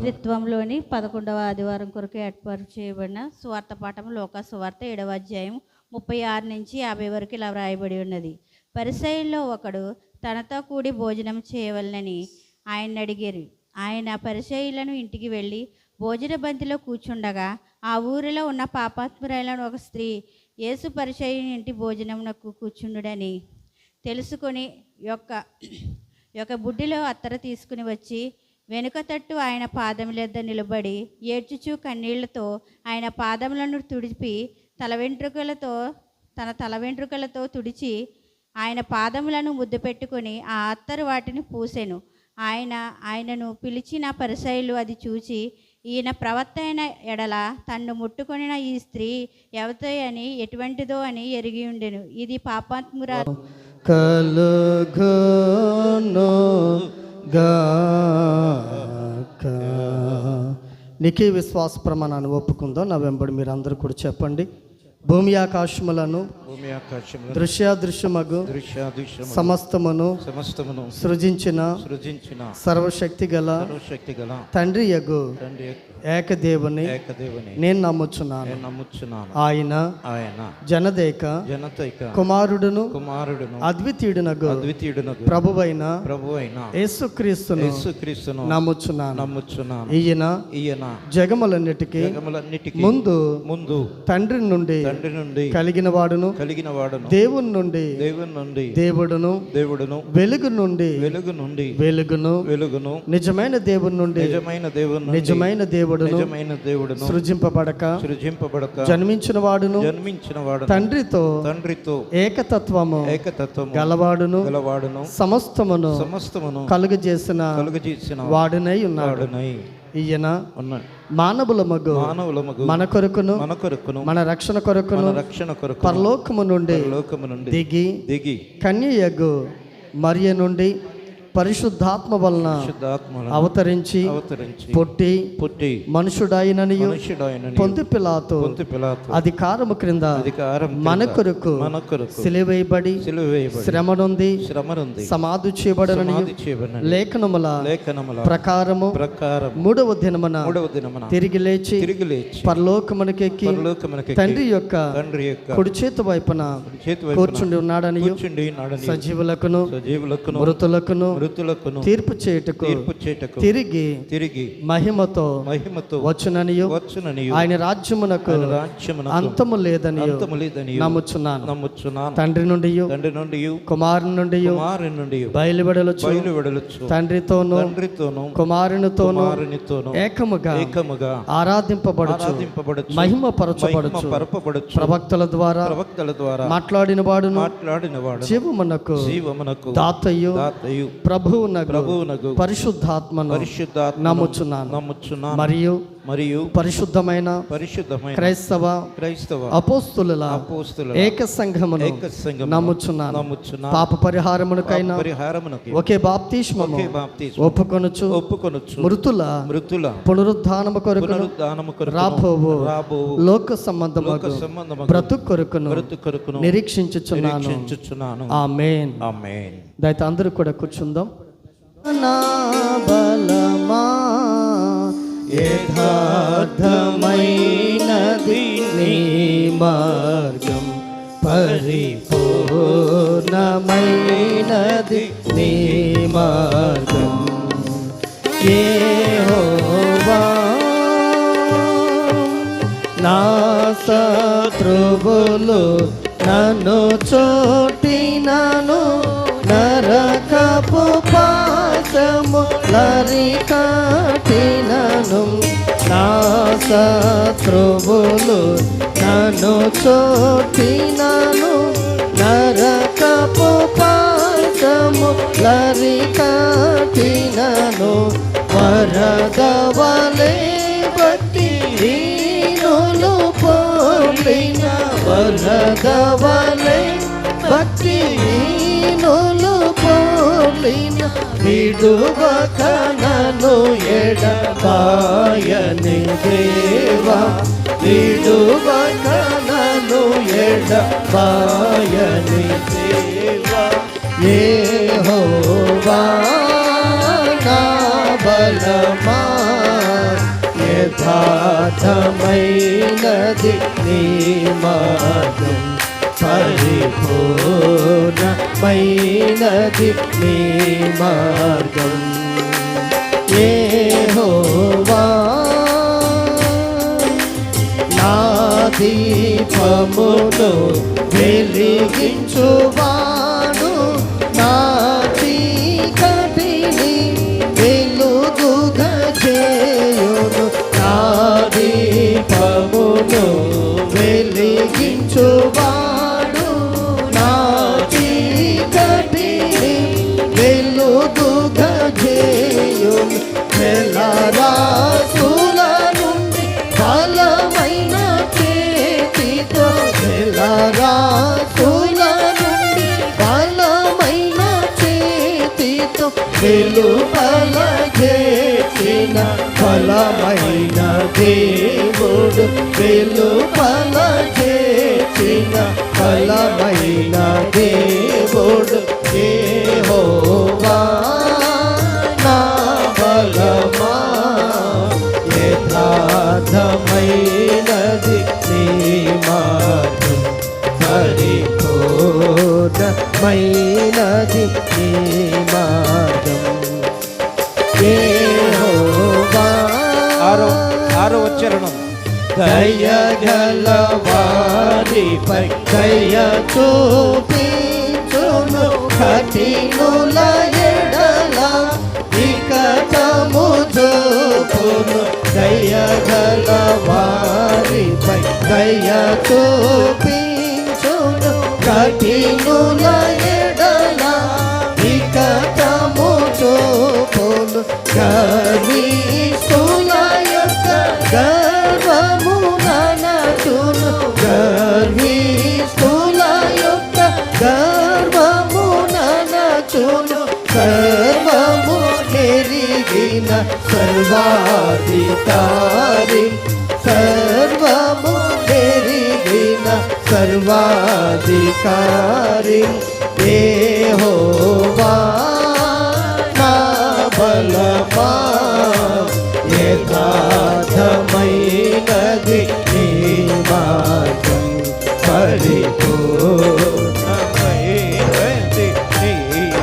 త్రిత్వంలోని 11వ ఆదివారం కొరకు ఏర్పాటు చేయబడిన సువార్త పాఠం లోకా సువార్త 7వ అధ్యాయం 36 నుంచి 50 వరకు ఇలా వ్రాయబడి ఉన్నది. పరిసయ్యుల్లో ఒకడు తనతో కూడి భోజనం చేయవలనని ఆయన అడిగారు. ఆయన పరిసయ్యులను ఇంటికి వెళ్ళి భోజన బంతిలో కూర్చుండగా ఆ ఊరిలో ఉన్న పాపాత్మురైన ఒక స్త్రీ యేసు పరిసయ్యుని ఇంటి భోజనమునకు కూర్చుండుడని తెలుసుకొని యొక్క బుడ్డిలో అత్తర తీసుకుని వచ్చి వెనుక తట్టు ఆయన పాదములెద్ద నిలబడి ఏడ్చుచూ కన్నీళ్లతో ఆయన పాదములను తుడిపి తన తల వెంట్రుకలతో తుడిచి ఆయన పాదములను ముద్దు పెట్టుకొని ఆ అత్తరు వాటిని పూసెను. ఆయనను పిలిచిన పరిసయ్యులు అది చూచి, ఈయన ప్రవక్త అయిన ఎడల తన్ను ముట్టుకొనిన ఈ స్త్రీ ఎవతో అని ఎటువంటిదో అని ఎరిగి ఉండెను. ఇది పాపాత్మురాలు నీకే విశ్వాస ప్రమాణాన్ని ఒప్పుకుందాం. నా వెంబడి మీరు అందరూ కూడా చెప్పండి. భూమి ఆకాశములను దృశ్యాదృశ్యమగు సమస్తమును సృజించిన సర్వశక్తి గల తండ్రి యగు ఏకదేవుని నేను నమ్ముచున్నాను. ఆయన జనదేక కుమారుడును అద్వితీయుడునగు ప్రభువైన యేసుక్రీస్తును నమ్ముచున్నాను. ఈయన జగములన్నిటికీ ముందు తండ్రి నుండి కలిగిన వాడును దేవుని నుండి దేవుడును వెలుగు నుండి వెలుగును నిజమైన దేవుని నుండి నిజమైన దేవుడును సృజింపబడక జన్మించిన వాడును తండ్రితో ఏకతత్వము గలవాడును సమస్తమును కలుగజేసిన వాడునై ఉన్నాడు. ఈయన మానవుల మగు మన కొరకును మన రక్షణ కొరకును పరలోకము నుండి దిగి కన్యయగు మరియ నుండి పరిశుద్ధాత్మ వలన అవతరించి పుట్టి మనుషుడాయిననియు పొంతి పిలాతు అధికారము క్రింద మన కొరకు సిలువేయబడి శ్రమనుంది సమాధి చేయబడనని లేఖనముల ప్రకారము 3వ దినమున తిరిగి లేచి పరలోకమునకెక్కి తండ్రి యొక్క కుడి చేతి వైపున కూర్చుండి ఉన్నాడని సజీవులకును మృతులకును తీర్పు చేయుటకు తిరిగి మహిమతో వచ్చుననియు ఆయన రాజ్యమునకు అంతము లేదని నమ్ముచున్నాను. తండ్రి నుండి కుమారుని నుండి బయలువెడలుచు తండ్రితోను కుమారునితోను ఏకముగా ఆరాధింపబడుచు మహిమ పరచబడుచు ప్రవక్తల ద్వారా మాట్లాడిన వాడును జీవమునకు దాతయు ప్రభువునగు పరిశుద్ధాత్మను నమ్ముచున్నాను. మరియు పరిశుద్ధమైన క్రైస్తవ అపోస్తుల ఏక సంఘమును నమ్ముచున్నాను. పాప పరిహారమునకైనా ఒకే బాప్తిస్మము ఒప్పుకొనుచు మృతుల పునరుద్ధానము కొరకును రాబోవు లోక సంబంధముగు బ్రతుకు కొరకును నిరీక్షించుచున్నాను. ఆమేన్. దయతో అందరూ కూడా కూర్చుందాం. నా బలమా యథార్థమైనది నీ మార్గం, పరిపూర్ణమైనది నీ మార్గం. యెహోవా నా శత్రువులు నన్ను చోటినను నరకపు పాశములరికటినను నా శత్రువులు నన్ను చోటినను నరకపు పాశములరికటినను వరదవలే బట్టి దీనులు పోలిన వరదవలే బట్టి దీనులు పోలిన విడువక నన్ను ఎడబాయని దేవా విడువక నన్ను నన్ను ఎడబాయని దేవ యెహోవా నా బలమా యథార్థమైనది నీ మార్గం పరిపూర్ణమైనది నీ మార్గం యెహోవా నా దీపమును వెలిగించువాడు నా చీకటిని వెలుగుగా చేయును నా దీపమును వెలిగించువాడు నా చీకటిని వెలుగుగా చేయును వెలరాసుల నుండి బలమైన చేతితో వెలరాసుల నుండి బలమైన చేతితో వెలుపల చేసిన బలమైన దేవుడు వెలుపల చేసిన బలమైన దేవుడు యెహోవా నా బలమా యథార్థమైనది నీ మార్గం పరిపూర్ణమైనది నీ మార్గం యెహోవా ఆరో చరణం దయగలవారిపై దయ చూపించును కఠినుల ఎడల వికటము చూపును దయగలవారిపై దయ చూపించును కఠినుల ఎడల వికటము చూపును గర్విష్ఠుల యొక్క గర్వము ననచును గర్విష్ఠుల యొక్క గర్వము ననచును సర్వము నెరిగిన సర్వాధికారి సర్వము నెరిగిన సర్వాధికారి యెహోవా నా బలమా యథార్థమైనది నీ మార్గం పరిపూర్ణమైనది నీ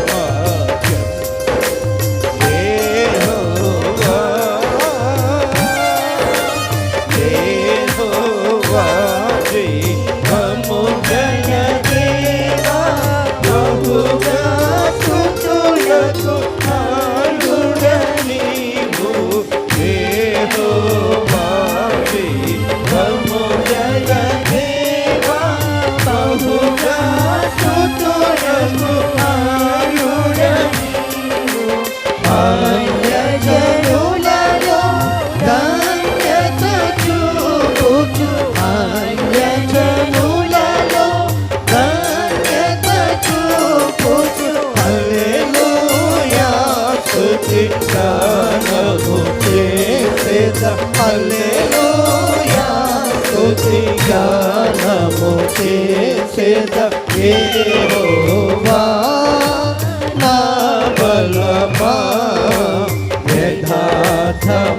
మార్గం యెహోవా యెహోవా జీవము జయదేవా బహుగా స్తుతులకు నాలుడ నీవు యెహోవా జీవము జయదేవా బహుగా స్తుతులకు నాలుడ నీవు అన్యజనులలో ధన్యత చూపుచు అన్యజనులలో ధన్యత చూపుచు హల్లెలూయా స్తుతి గానము చేసేద హల్లెలూయా స్తుతి గానము చేసేద యెహోవా నా బలమా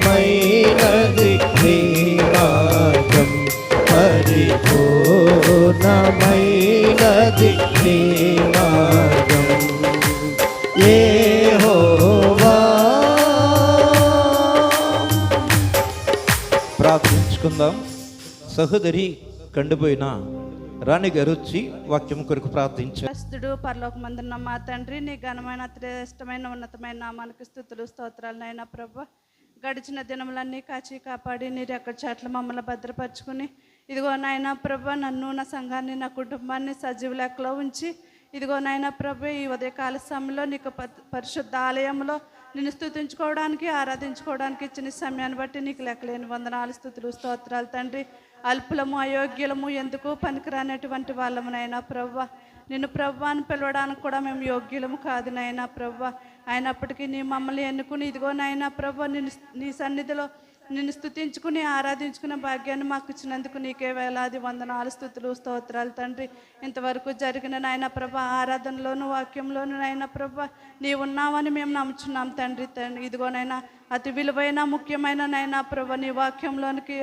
యథార్థమైనది నీ మార్గం పరిపూర్ణమైనది నీ మార్గం యెహోవా ప్రార్థించుకుందాం. సహోదరి కండిపోయిన రాణి గారు వచ్చి వాక్యం కొరకు ప్రార్థించారు. పరిశుద్ధుడు పరలోకమందున్న మా తండ్రి నీ ఘనమైన శ్రేష్టమైన ఉన్నతమైన నామానికి స్తుతులు స్తోత్రాలనైనా ప్రభు గడిచిన దినములన్నీ కాచి కాపాడి నీ రెక్కల చాట్ల మమ్మల్ని భద్రపరుచుకుని ఇదిగో నాయనా ప్రభు నన్ను నా సంఘాన్ని నా కుటుంబాన్ని సజీవ లెక్కలో ఉంచి ఇదిగో నాయనా ప్రభు ఈ ఉదయకాల సమయంలో నీకు పరిశుద్ధ ఆలయంలో నిన్ను స్తుతించుకోవడానికి ఆరాధించుకోవడానికి ఇచ్చిన సమయాన్ని బట్టి నీకు లెక్కలేని వందనాలు స్తుతులు స్తోత్రాలు తండ్రి. అల్పులము అయోగ్యులము ఎందుకు పనికిరానటువంటి వాళ్ళమునైనా ప్రవ్వ నిన్ను ప్రవ్వ అని పిలవడానికి కూడా మేము యోగ్యులము కాదు నైనా ప్రవ్వ. అయినప్పటికీ నీ మమ్మల్ని ఎన్నుకుని ఇదిగో నాయనా ప్రవ్వ నీ సన్నిధిలో నిన్ను స్తుతించుకుని ఆరాధించుకునే భాగ్యాన్ని మాకు ఇచ్చినందుకు నీకే వేలాది వందనాలు, స్తుతులు, స్తోత్రాలు తండ్రి. ఇంతవరకు జరిగిన నాయన ప్రభా ఆరాధనలోను వాక్యంలోను నాయన ప్రభా నీ ఉన్నావని మేము నమ్ముచున్నాం తండ్రి. ఇదిగోనైనా అతి విలువైన ముఖ్యమైన నాయన ప్రభా నీ వాక్యంలోనికి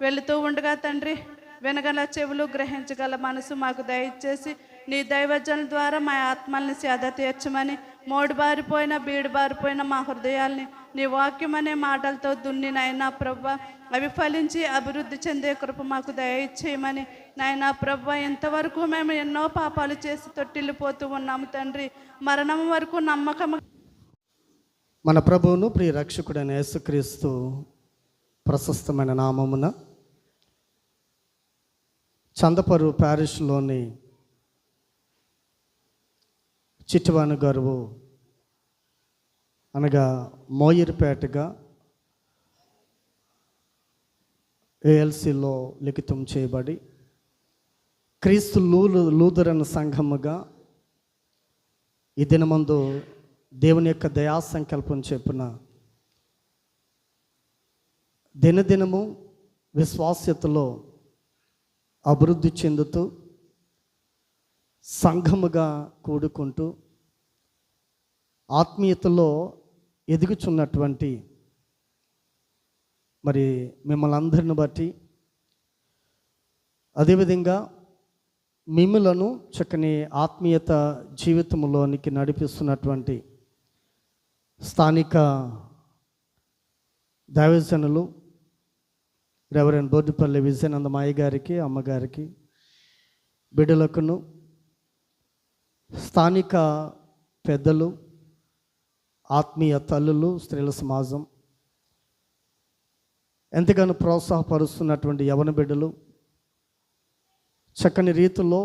వెళుతూ ఉండగా తండ్రి వినగల చెవులు, గ్రహించగల మనసు మాకు దయచేసి నీ దైవజనుల ద్వారా మా ఆత్మల్ని సేద తీర్చమని, మోడుబారిపోయిన బీడుబారిపోయిన మా హృదయాల్ని నీ వాక్యం అనే మాటలతో దున్ని నాయనా ప్రభా అవి ఫలించి అభివృద్ధి చెందే కృప మాకు దయచేయమని నాయనా ప్రభా. ఇంతవరకు మేము ఎన్నో పాపాలు చేసి తొట్టిల్లిపోతూ ఉన్నాము తండ్రి. మరణం వరకు నమ్మకం మన ప్రభువును ప్రియ రక్షకుడైన యేసుక్రీస్తు ప్రశస్తమైన నామమున చందపరు ప్యారిష్లోని చిట్టువాను గరువు అనగా మోయిర్పేటగా ఏఎల్సిలో లిఖితం చేయబడి క్రీస్తు లూథరన్ సంఘముగా ఈ దినమందు దేవుని యొక్క దయా సంకల్పం చెప్పున దినదినము విశ్వాస్యతలో అభివృద్ధి చెందుతూ సంఘముగా కూడుకుంటూ ఆత్మీయతలో ఎదుగుచున్నటువంటి మరి మిమ్మల్ని అందరిని బట్టి, అదేవిధంగా మిమ్మలను చక్కని ఆత్మీయత జీవితంలోనికి నడిపిస్తున్నటువంటి స్థానిక దైవజనులు రెవరెండ్ బోర్డుపల్లి విజయనందమాయి గారికి, అమ్మగారికి, బిడ్డలకును, స్థానిక పెద్దలు, ఆత్మీయ తల్లులు, స్త్రీల సమాజం, ఎంతగానో ప్రోత్సాహపరుస్తున్నటువంటి యవన బిడ్డలు, చక్కని రీతిలో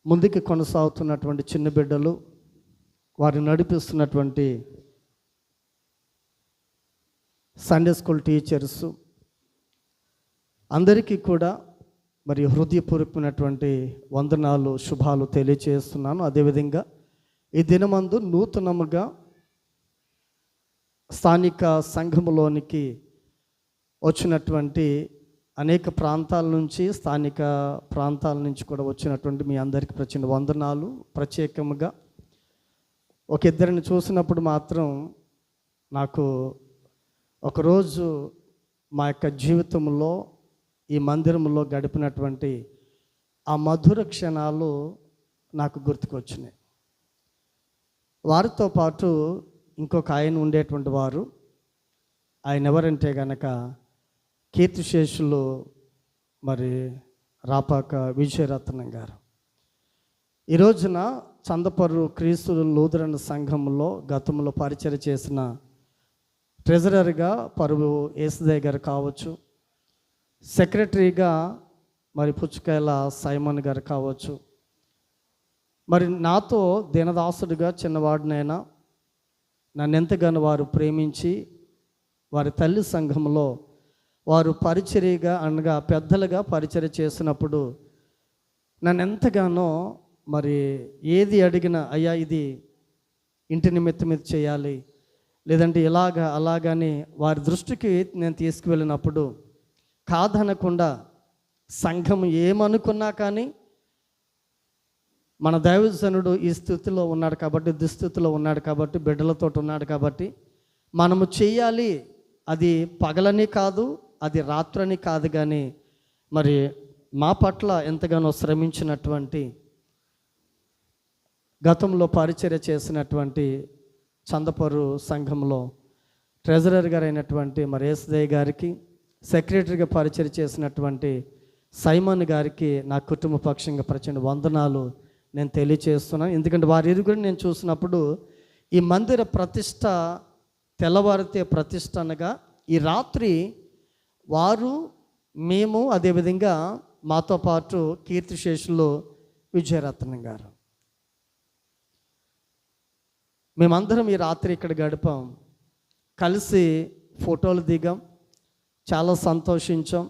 ముందుకు కొనసాగుతున్నటువంటి చిన్న బిడ్డలు, వారిని నడిపిస్తున్నటువంటి సండే స్కూల్ టీచర్స్ అందరికీ కూడా మరి హృదయపూర్వకమైనటువంటి వందనాలు, శుభాలు తెలియచేస్తున్నాను. అదేవిధంగా ఈ దినమందు నూతనముగా స్థానిక సంఘములోనికి వచ్చినటువంటి అనేక ప్రాంతాల నుంచి, స్థానిక ప్రాంతాల నుంచి కూడా వచ్చినటువంటి మీ అందరికీ ప్రచండ వందనాలు. ప్రత్యేకంగా ఒక ఇద్దరిని చూసినప్పుడు మాత్రం నాకు ఒకరోజు మా యొక్క జీవితంలో ఈ మందిరంలో గడిపినటువంటి ఆ మధుర క్షణాలు నాకు గుర్తుకొచ్చినాయి. వారితో పాటు ఇంకొక ఆయన ఉండేటువంటి వారు, ఆయన ఎవరంటే గనక కీర్తిశేషులు మరి రాపాక విజయరత్నం గారు. ఈ రోజున చందపర్రు క్రీస్తు లూథరన్ సంఘంలో గతంలో పరిచయం చేసిన ట్రెజరర్గా పరువు ఏసుదయ్య గారు కావచ్చు, సెక్రటరీగా మరి పుచ్చుకాయల సైమన్ గారు కావచ్చు, మరి నాతో దీనదాసుడిగా చిన్నవాడినైనా నన్ను ఎంతగానో వారు ప్రేమించి వారి తల్లి సంఘంలో వారు పరిచర్యగా అనగా పెద్దలుగా పరిచర్య చేసినప్పుడు నన్ను ఎంతగానో మరి ఏది అడిగినా అయ్యా ఇది ఇంటి నిమిత్తం మీద చేయాలి, లేదంటే ఇలాగా అలాగని వారి దృష్టికి నేను తీసుకువెళ్ళినప్పుడు కాదనకుండా సంఘం ఏమనుకున్నా కానీ మన దైవజనుడు ఈ స్థితిలో ఉన్నాడు కాబట్టి, దుస్థితిలో ఉన్నాడు కాబట్టి, బిడ్డలతో ఉన్నాడు కాబట్టి మనము చేయాలి. అది పగలని కాదు, అది రాత్రని కాదు, కానీ మరి మా పట్ల ఎంతగానో శ్రమించినటువంటి గతంలో పరిచర్య చేసినటువంటి చందపరు సంఘంలో ట్రెజరర్ గారు అయినటువంటి మరి ఏసుదయ్య గారికి, సెక్రటరీగా పరిచర్య చేసినటువంటి సైమన్ గారికి నా కుటుంబ పక్షంగా ప్రచండ వందనాలు నేను తెలియచేస్తున్నాను. ఎందుకంటే వారి ఇరుగురు నేను చూసినప్పుడు ఈ మందిర ప్రతిష్ట తెల్లవారితే ప్రతిష్ట అనగా ఈ రాత్రి వారు, మేము, అదేవిధంగా మాతో పాటు కీర్తిశేషులు విజయరత్నం గారు, మేమందరం ఈ రాత్రి ఇక్కడ గడిపాం. కలిసి ఫోటోలు దిగాం, చాలా సంతోషించాం.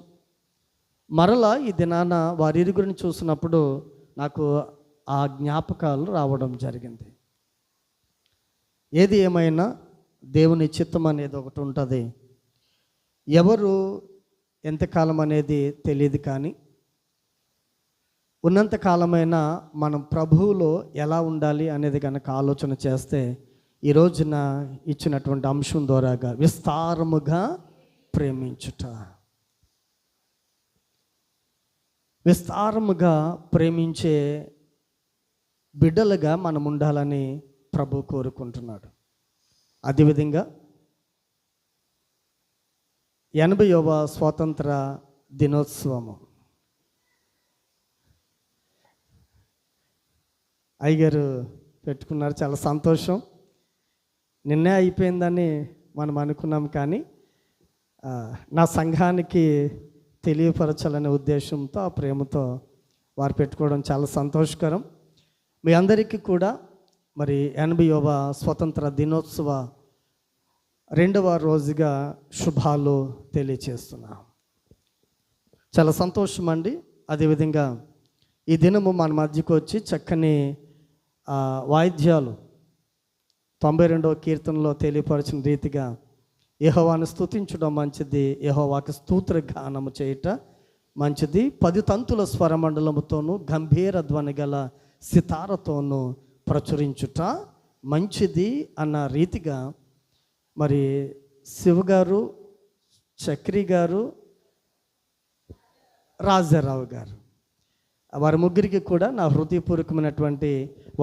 మరలా ఈ దినాన వారి ఇరుగురిని చూసినప్పుడు నాకు ఆ జ్ఞాపకాలు రావడం జరిగింది. ఏది ఏమైనా దేవుని చిత్తం అనేది ఒకటి ఉంటుంది. ఎవరు ఎంతకాలం అనేది తెలియదు, కానీ ఉన్నంతకాలమైనా మనం ప్రభువులో ఎలా ఉండాలి అనేది కనుక ఆలోచన చేస్తే ఈ రోజున ఇచ్చినటువంటి అంశం ద్వారాగా విస్తారముగా ప్రేమించుట, విస్తారముగా ప్రేమించే బిడ్డలుగా మనం ఉండాలని ప్రభు కోరుకుంటున్నాడు. అదేవిధంగా 80వ స్వాతంత్ర దినోత్సవము అయ్యగారు పెట్టుకున్నారు. చాలా సంతోషం. నిన్నే అయిపోయిందని మనం అనుకున్నాం, కానీ నా సంఘానికి తెలియపరచాలనే ఉద్దేశంతో, ఆ ప్రేమతో వారు పెట్టుకోవడం చాలా సంతోషకరం. మీ అందరికీ కూడా మరి 80వ స్వతంత్ర దినోత్సవ 2వ రోజుగా శుభాలు తెలియచేస్తున్నాం. చాలా సంతోషం అండి. అదేవిధంగా ఈ దినము మన మధ్యకు వచ్చి చక్కని వాయిద్యాలు 92వ కీర్తనలో తెలియపరిచిన రీతిగా యెహోవాను స్తుతించడం మంచిది, యెహోవాకు స్తోత్ర గానము చేయుట మంచిది, 10 తంతుల స్వరమండలముతోనూ గంభీర ధ్వని గల సితారతోనూ ప్రచురించుట మంచిది అన్న రీతిగా మరి శివ గారు, చక్రి గారు, రాజారావు గారు, వారి ముగ్గురికి కూడా నా హృదయపూర్వకమైనటువంటి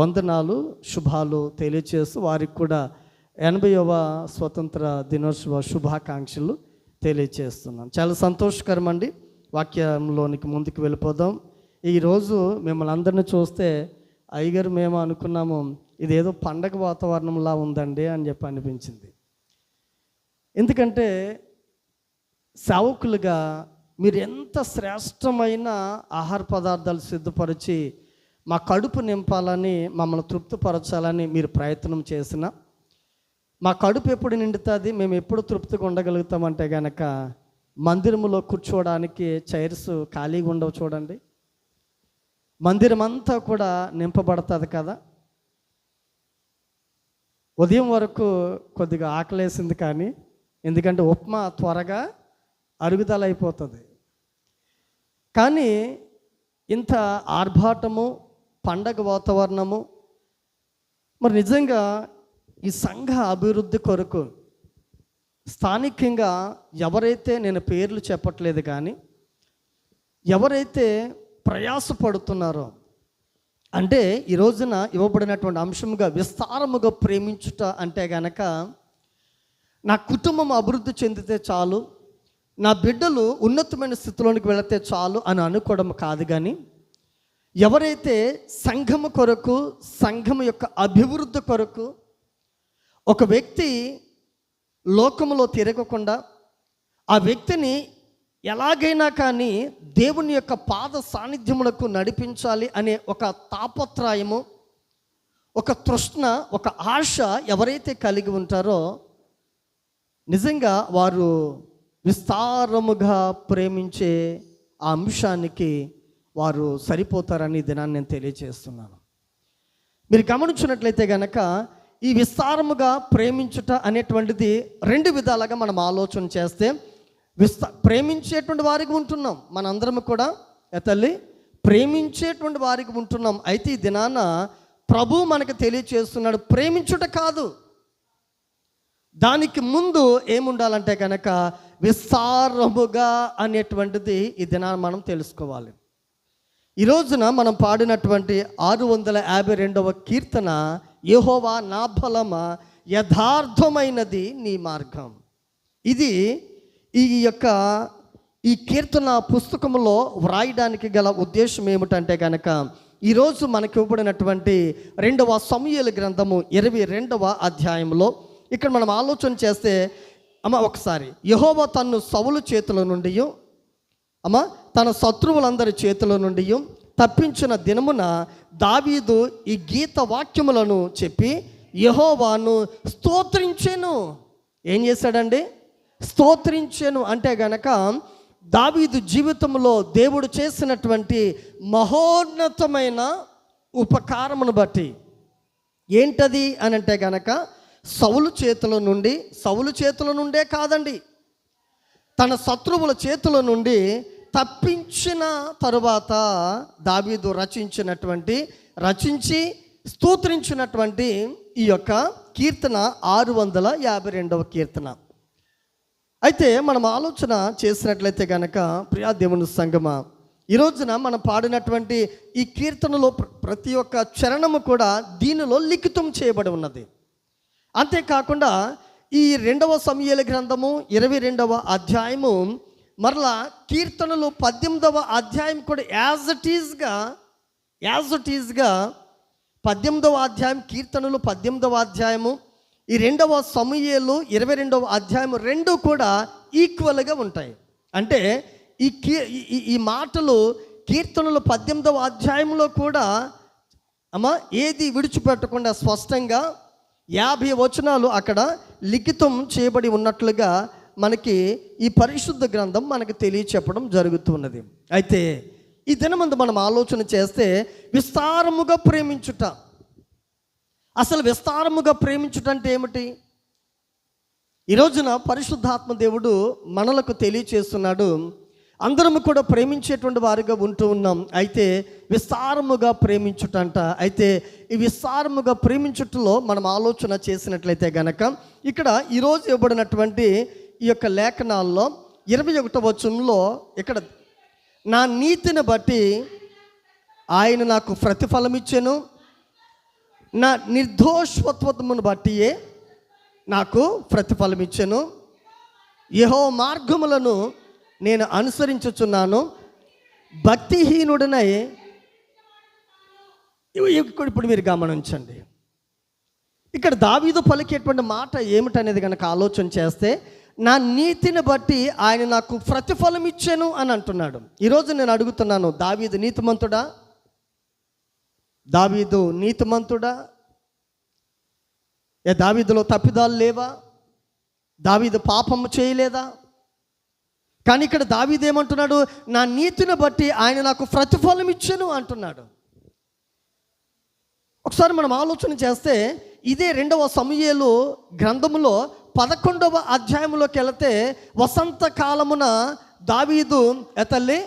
వందనాలు, శుభాలు తెలియచేస్తూ వారికి కూడా 80వ స్వతంత్ర దినోత్సవ శుభాకాంక్షలు తెలియచేస్తున్నాను. చాలా సంతోషకరం అండి. వాక్యంలోనికి ముందుకు వెళ్ళిపోదాం. ఈరోజు మిమ్మల్ని అందరినీ చూస్తే అయ్యగారు మేము అనుకున్నాము ఇదేదో పండగ వాతావరణంలా ఉందండి అని చెప్పి అనిపించింది. ఎందుకంటే సేవకులుగా మీరు ఎంత శ్రేష్టమైన ఆహార పదార్థాలు సిద్ధపరిచి మా కడుపు నింపాలని, మమ్మల్ని తృప్తిపరచాలని మీరు ప్రయత్నం చేసిన, మా కడుపు ఎప్పుడు నిండుతుంది, మేము ఎప్పుడు తృప్తిగా ఉండగలుగుతామంటే కనుక మందిరంలో కూర్చోవడానికి చైర్స్ ఖాళీగా ఉండవు. చూడండి, మందిరం అంతా కూడా నింపబడుతుంది కదా. ఉదయం వరకు కొద్దిగా ఆకలేసింది, కానీ ఎందుకంటే ఉప్మా త్వరగా అరుగుదల అయిపోతుంది. కానీ ఇంత ఆర్భాటము, పండగ వాతావరణము, మరి నిజంగా ఈ సంఘ అభివృద్ధి కొరకు స్థానికంగా ఎవరైతే, నేను పేర్లు చెప్పట్లేదు కానీ, ఎవరైతే ప్రయాసపడుతున్నారో, అంటే ఈ రోజున ఇవ్వబడినటువంటి అంశముగా విస్తారముగా ప్రేమించుట అంటే గనక నా కుటుంబం అభివృద్ధి చెందితే చాలు, నా బిడ్డలు ఉన్నతమైన స్థితిలోనికి వెళితే చాలు అని అనుకోవడం కాదు. కానీ ఎవరైతే సంఘము కొరకు, సంఘం యొక్క అభివృద్ధి కొరకు ఒక వ్యక్తి లోకములో తిరగకుండా ఆ వ్యక్తిని ఎలాగైనా కానీ దేవుని యొక్క పాద సాన్నిధ్యములకు నడిపించాలి అనే ఒక తాపత్రయము, ఒక తృష్ణ, ఒక ఆశ ఎవరైతే కలిగి ఉంటారో నిజంగా వారు విస్తారముగా ప్రేమించే ఆ అంశానికి వారు సరిపోతారని దినాన్ని నేను తెలియజేస్తున్నాను. మీరు గమనించినట్లయితే కనుక ఈ విస్తారముగా ప్రేమించుట అనేటువంటిది 2 విధాలుగా మనం ఆలోచన చేస్తే, ప్రేమించేటువంటి వారికి ఉంటున్నాం మనందరం కూడా, తల్లి ప్రేమించేటువంటి వారికి ఉంటున్నాం. అయితే ఈ దినాన ప్రభు మనకు తెలియచేస్తున్నాడు, ప్రేమించుట కాదు, దానికి ముందు ఏముండాలంటే కనుక విస్తారముగా అనేటువంటిది ఈ దినాన మనం తెలుసుకోవాలి. ఈ రోజున మనం పాడినటువంటి 652వ కీర్తన, యెహోవా నా బలమా, యథార్థమైనది నీ మార్గం. ఇది ఈ కీర్తన పుస్తకంలో వ్రాయడానికి గల ఉద్దేశం ఏమిటంటే కనుక ఈరోజు మనకి ఇవ్వబడినటువంటి 2వ సమూయేలు గ్రంథము 22వ అధ్యాయంలో ఇక్కడ మనం ఆలోచన చేస్తే, ఒకసారి యెహోవా తన్ను సౌలు చేతుల నుండి, తన శత్రువులందరి చేతుల నుండి తప్పించిన దినమున దావీదు ఈ గీత వాక్యములను చెప్పి యెహోవాను స్తోత్రించెను. ఏం చేశాడండి? స్తోత్రించెను. అంటే గనక దావీదు జీవితంలో దేవుడు చేసినటువంటి మహోన్నతమైన ఉపకారమును బట్టి ఏంటది అని అంటే గనక సౌలు చేతుల నుండే కాదండి, తన శత్రువుల చేతుల నుండి తప్పించిన తరువాత దావీదు రచించి స్తోత్రించినటువంటి ఈ యొక్క కీర్తన 652వ కీర్తన. అయితే మనం ఆలోచన చేసినట్లయితే కనుక ప్రియా దేవుని సంగమా, ఈ రోజున మనం పాడినటువంటి ఈ కీర్తనలో ప్రతి ఒక్క చరణము కూడా దీనిలో లిఖితం చేయబడి ఉన్నది. అంతేకాకుండా ఈ 2వ సమూయేలు గ్రంథము 22వ అధ్యాయము, మరలా కీర్తనలు 18వ అధ్యాయం కూడా యాజ్ ఇట్ ఈజ్గా 18వ అధ్యాయం, కీర్తనలు 18వ అధ్యాయము, ఈ 2వ సమూయేలు 22వ అధ్యాయము రెండు కూడా ఈక్వల్గా ఉంటాయి. అంటే ఈ మాటలు కీర్తనలు 18వ అధ్యాయంలో కూడా ఏది విడిచిపెట్టకుండా స్పష్టంగా 50 వచనాలు అక్కడ లిఖితం చేయబడి ఉన్నట్లుగా మనకి ఈ పరిశుద్ధ గ్రంథం మనకు తెలియచెప్పడం జరుగుతున్నది. అయితే ఈ దినమందు మనం ఆలోచన చేస్తే విస్తారముగా ప్రేమించుట, అసలు విస్తారముగా ప్రేమించుట అంటే ఏమిటి? ఈ రోజున పరిశుద్ధాత్మ దేవుడు మనలకు తెలియచేస్తున్నాడు. అందరము కూడా ప్రేమించేటువంటి వారిగా ఉంటూ ఉన్నాం. అయితే విస్తారముగా ప్రేమించుటంట. అయితే ఈ విస్తారముగా ప్రేమించుటలో మనం ఆలోచన చేసినట్లయితే గనక ఇక్కడ ఈరోజు ఇవ్వబడినటువంటి ఈ యొక్క లేఖనాల్లో 21వ వచనంలో ఇక్కడ నా నీతిని బట్టి ఆయన నాకు ప్రతిఫలం ఇచ్చెను, నా నిర్దోషత్వమును బట్టియే నాకు ప్రతిఫలం ఇచ్చెను, యెహోవా మార్గములను నేను అనుసరించుచున్నాను, భక్తిహీనుడనై. ఇప్పుడు మీరు గమనించండి, ఇక్కడ దావీదు పలికేటువంటి మాట ఏమిటనేది కనుక ఆలోచన చేస్తే, నా నీతిని బట్టి ఆయన నాకు ప్రతిఫలం ఇచ్చాను అని అంటున్నాడు. ఈరోజు నేను అడుగుతున్నాను, దావీదు నీతిమంతుడా? దావీదు నీతిమంతుడా? దావీదులో తప్పిదాలు లేవా? దావీదు పాపము చేయలేదా? కానీ ఇక్కడ దావీదు ఏమంటున్నాడు? నా నీతిని బట్టి ఆయన నాకు ప్రతిఫలం ఇచ్చాను అంటున్నాడు. ఒకసారి మనం ఆలోచన చేస్తే ఇదే 2వ సమూయేలు గ్రంథములో 11వ అధ్యాయంలోకి వెళితే వసంత కాలమున దావీదు తల్లి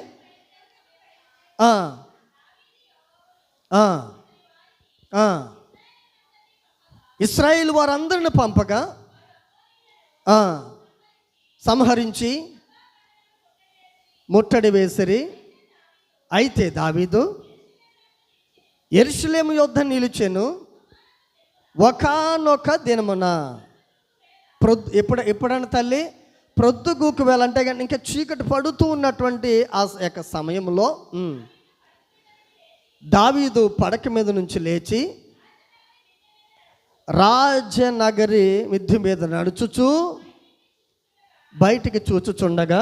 ఇశ్రాయేలు వారందరిని పంపగా సంహరించి ముట్టడి వేసిరి. అయితే దావీదు యెరూషలేము యొద్ద నిలిచెను. ఒకానొక దినమున ఎప్పుడన్నా తల్లి ప్రొద్దుగూకు వెళ్ళంటే కానీ ఇంకా చీకటి పడుతూ ఉన్నటువంటి ఆ యొక్క సమయంలో దావీదు పడక మీద నుంచి లేచి రాజనగరి మిద్ది మీద నడుచుచూ బయటికి చూచుచుండగా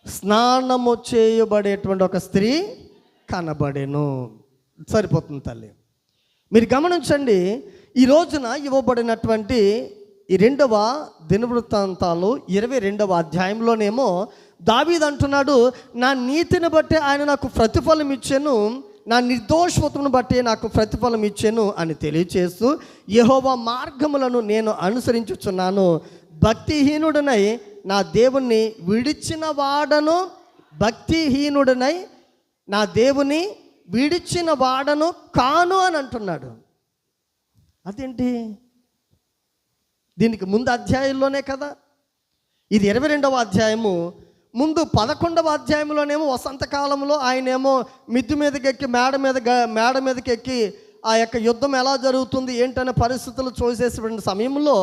స్నానము చేయబడేటువంటి ఒక స్త్రీ కనబడెను. సరిపోతుంది తల్లి. మీరు గమనించండి, ఈ రోజున ఇవ్వబడినటువంటి ఈ 2వ దినవృత్తాంతాలు 22వ అధ్యాయంలోనేమో దావీదు అంటున్నాడు, నా నీతిని బట్టి ఆయన నాకు ప్రతిఫలం ఇచ్చాను, నా నిర్దోషత్వమును బట్టి నాకు ప్రతిఫలం ఇచ్చాను అని తెలియచేస్తూ, యెహోవా మార్గములను నేను అనుసరించుచున్నాను, భక్తిహీనుడనై నా దేవుణ్ణి విడిచిన వాడను, భక్తిహీనుడనై నా దేవుని విడిచిన వాడను కాను అని అంటున్నాడు. అదేంటి? దీనికి ముందు అధ్యాయంలోనే కదా, ఇది 22వ అధ్యాయము. ముందు 11వ అధ్యాయంలోనేమో వసంతకాలంలో ఆయనేమో మిద్ది మీదకి ఎక్కి మేడ మీదకి ఎక్కి ఆ యొక్క యుద్ధం ఎలా జరుగుతుంది ఏంటనే పరిస్థితులు చూసేసిన సమయంలో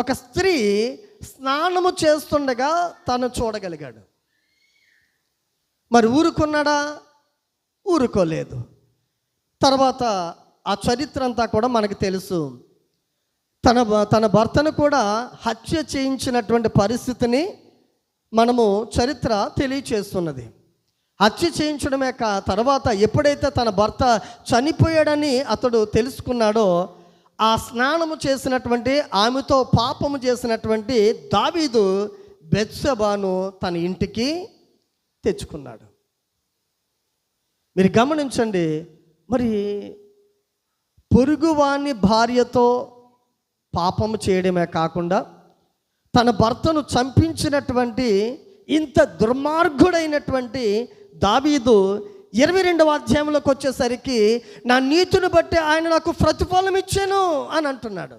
ఒక స్త్రీ స్నానము చేస్తుండగా తను చూడగలిగాడు. మరి ఊరుకున్నాడా? ఊరుకోలేదు. తర్వాత ఆ చరిత్ర అంతా కూడా మనకు తెలుసు. తన భర్తను కూడా హత్య చేయించినటువంటి పరిస్థితిని మనము చరిత్ర తెలియచేస్తున్నది. హత్య చేయించడమే తర్వాత ఎప్పుడైతే తన భర్త చనిపోయాడని అతడు తెలుసుకున్నాడో, ఆ స్నానము చేసినటువంటి ఆమెతో పాపము చేసినటువంటి దావీదు బెత్షెబాను తన ఇంటికి తెచ్చుకున్నాడు. మీరు గమనించండి, మరి పొరుగువాని భార్యతో పాపము చేయడమే కాకుండా తన భర్తను చంపించినటువంటి ఇంత దుర్మార్గుడైనటువంటి దావీదు 22వ అధ్యాయంలోకి వచ్చేసరికి నా నీతిని బట్టి ఆయన నాకు ప్రతిఫలం ఇచ్చాను అని అంటున్నాడు.